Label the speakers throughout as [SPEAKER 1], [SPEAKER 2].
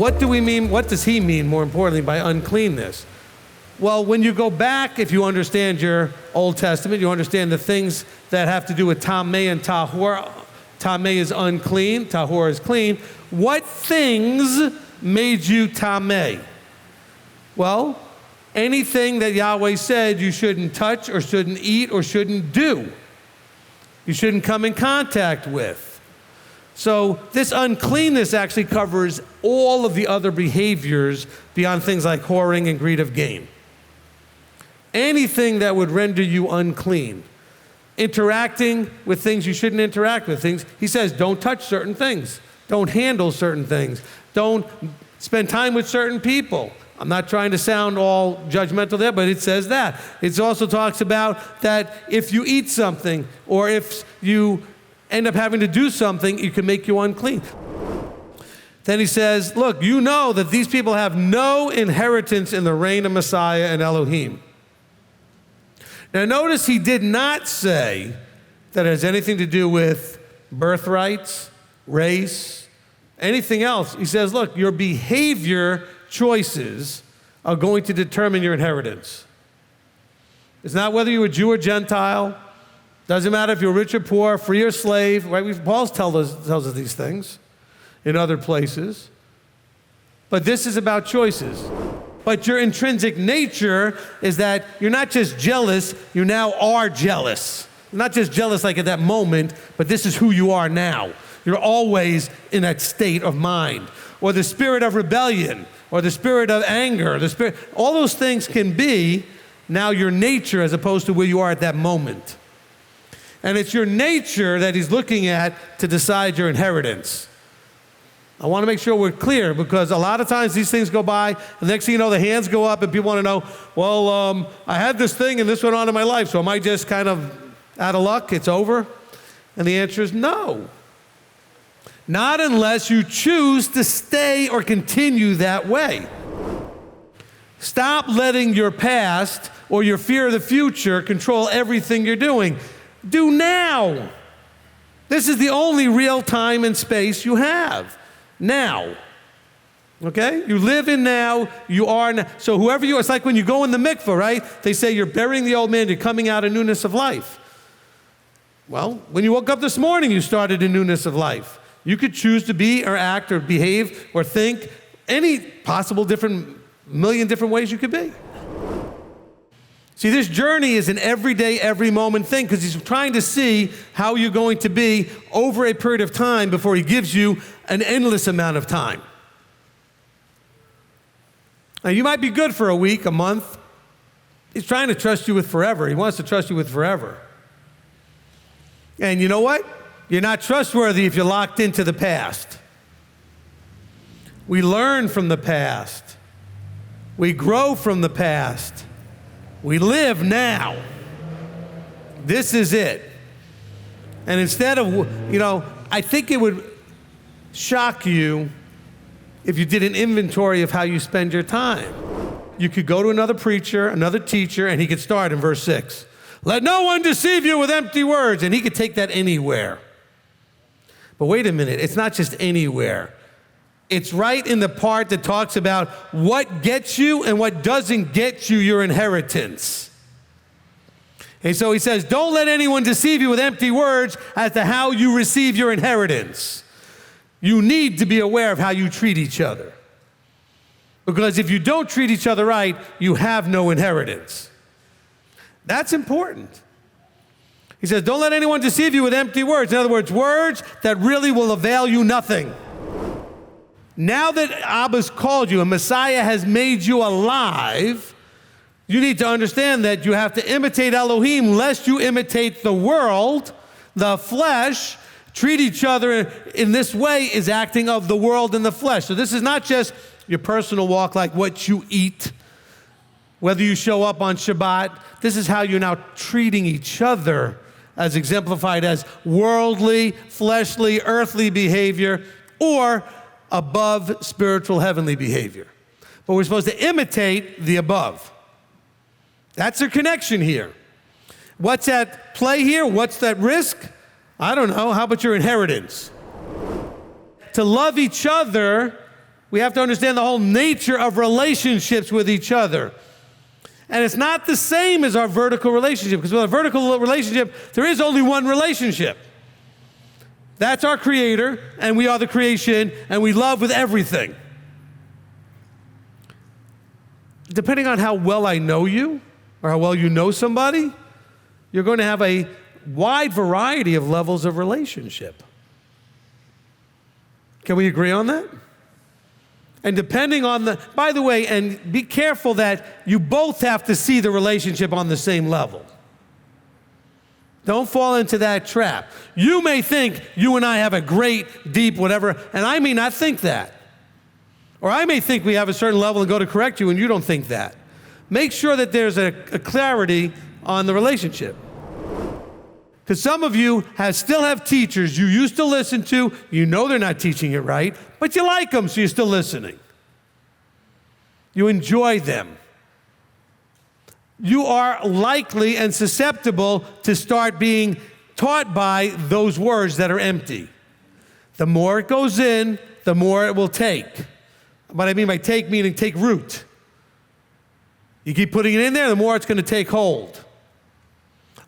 [SPEAKER 1] what do we mean, what does he mean, more importantly, by uncleanness? Well, when you go back, if you understand your Old Testament, you understand the things that have to do with tameh and tahor. Tameh is unclean, tahor is clean. What things made you tameh? Well, anything that Yahweh said you shouldn't touch or shouldn't eat or shouldn't do. You shouldn't come in contact with. So this uncleanness actually covers all of the other behaviors beyond things like whoring and greed of gain. Anything that would render you unclean. Interacting with things you shouldn't interact with. Things, he says, don't touch certain things. Don't handle certain things. Don't spend time with certain people. I'm not trying to sound all judgmental there, but it says that. It also talks about that if you eat something or if you end up having to do something, it can make you unclean. Then he says, look, you know that these people have no inheritance in the reign of Messiah and Elohim. Now notice he did not say that it has anything to do with birthrights, race, anything else. He says, look, your behavior choices are going to determine your inheritance. It's not whether you're a Jew or Gentile. Doesn't matter if you're rich or poor, free or slave. Right? Paul tells us these things in other places. But this is about choices. But your intrinsic nature is that you're not just jealous, you now are jealous. You're not just jealous like at that moment, but this is who you are now. You're always in that state of mind. Or the spirit of rebellion, or the spirit of anger, all those things can be now your nature as opposed to where you are at that moment. And it's your nature that he's looking at to decide your inheritance. I want to make sure we're clear because a lot of times these things go by, and the next thing you know, the hands go up and people want to know, well, I had this thing and this went on in my life, so am I just kind of out of luck? It's over? And the answer is no. Not unless you choose to stay or continue that way. Stop letting your past or your fear of the future control everything you're doing. Do now. This is the only real time and space you have. Now. Okay? You live in now, you are now. So whoever you are, it's like when you go in the mikveh, right? They say you're burying the old man, you're coming out in newness of life. Well, when you woke up this morning, you started in newness of life. You could choose to be or act or behave or think any possible million different ways you could be. See, this journey is an everyday, every moment thing because he's trying to see how you're going to be over a period of time before he gives you an endless amount of time. Now, you might be good for a week, a month. He's trying to trust you with forever. He wants to trust you with forever. And you know what? You're not trustworthy if you're locked into the past. We learn from the past. We grow from the past. We live now. This is it. And instead of, I think it would shock you if you did an inventory of how you spend your time. You could go to another preacher, another teacher, and he could start in verse 6. Let no one deceive you with empty words. And he could take that anywhere. But wait a minute, it's not just anywhere. It's right in the part that talks about what gets you and what doesn't get you your inheritance. And so he says, don't let anyone deceive you with empty words as to how you receive your inheritance. You need to be aware of how you treat each other. Because if you don't treat each other right, you have no inheritance. That's important. He says, don't let anyone deceive you with empty words. In other words, words that really will avail you nothing. Now that Abba's called you and Messiah has made you alive, you need to understand that you have to imitate Elohim lest you imitate the world, the flesh. Treat each other in this way is acting of the world and the flesh. So this is not just your personal walk like what you eat, whether you show up on Shabbat. This is how you're now treating each other as exemplified as worldly, fleshly, earthly behavior or above spiritual, heavenly behavior. But we're supposed to imitate the above. That's the connection here. What's at play here? What's at risk? I don't know. How about your inheritance? To love each other We have to understand the whole nature of relationships with each other. And it's not the same as our vertical relationship, because with a vertical relationship, there is only one relationship. That's our Creator, and we are the creation, and we love with everything. Depending on how well I know you, or how well you know somebody, you're going to have a wide variety of levels of relationship. Can we agree on that? And depending on by the way, and be careful that you both have to see the relationship on the same level. Don't fall into that trap. You may think you and I have a great, deep, whatever, and I may not think that. Or I may think we have a certain level and go to correct you, and you don't think that. Make sure that there's a clarity on the relationship. Because some of you still have teachers you used to listen to, you know they're not teaching it right, but you like them, so you're still listening. You enjoy them. You are likely and susceptible to start being taught by those words that are empty. The more it goes in, the more it will take. What I mean by take, meaning take root. You keep putting it in there, the more it's going to take hold.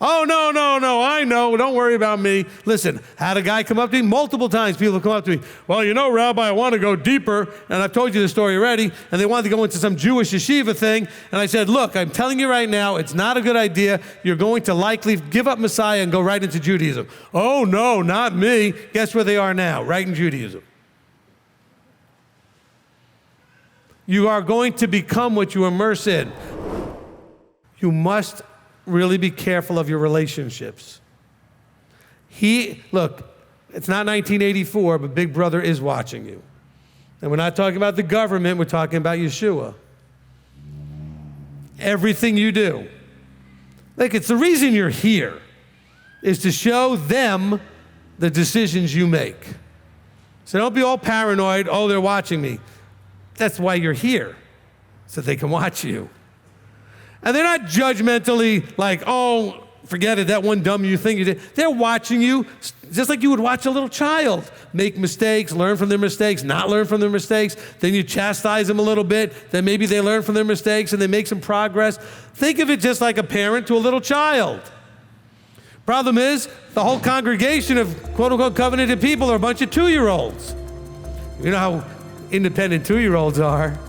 [SPEAKER 1] Oh, no, I know, don't worry about me. Listen, had a guy come up to me, multiple times people come up to me, well, you know, Rabbi, I want to go deeper, and I've told you the story already, and they wanted to go into some Jewish yeshiva thing, and I said, look, I'm telling you right now, it's not a good idea. You're going to likely give up Messiah and go right into Judaism. Oh, no, not me. Guess where they are now? Right in Judaism. You are going to become what you immerse in. You must really be careful of your relationships. Look, it's not 1984, but Big Brother is watching you. And we're not talking about the government, we're talking about Yeshua. Everything you do. Like, it's the reason you're here, is to show them the decisions you make. So don't be all paranoid, oh, they're watching me. That's why you're here, so they can watch you. And they're not judgmentally like, oh, forget it, that one dumb you think you did. They're watching you just like you would watch a little child. Make mistakes, learn from their mistakes, not learn from their mistakes. Then you chastise them a little bit. Then maybe they learn from their mistakes and they make some progress. Think of it just like a parent to a little child. Problem is, the whole congregation of quote-unquote covenanted people are a bunch of 2-year-olds. You know how independent 2-year-olds are.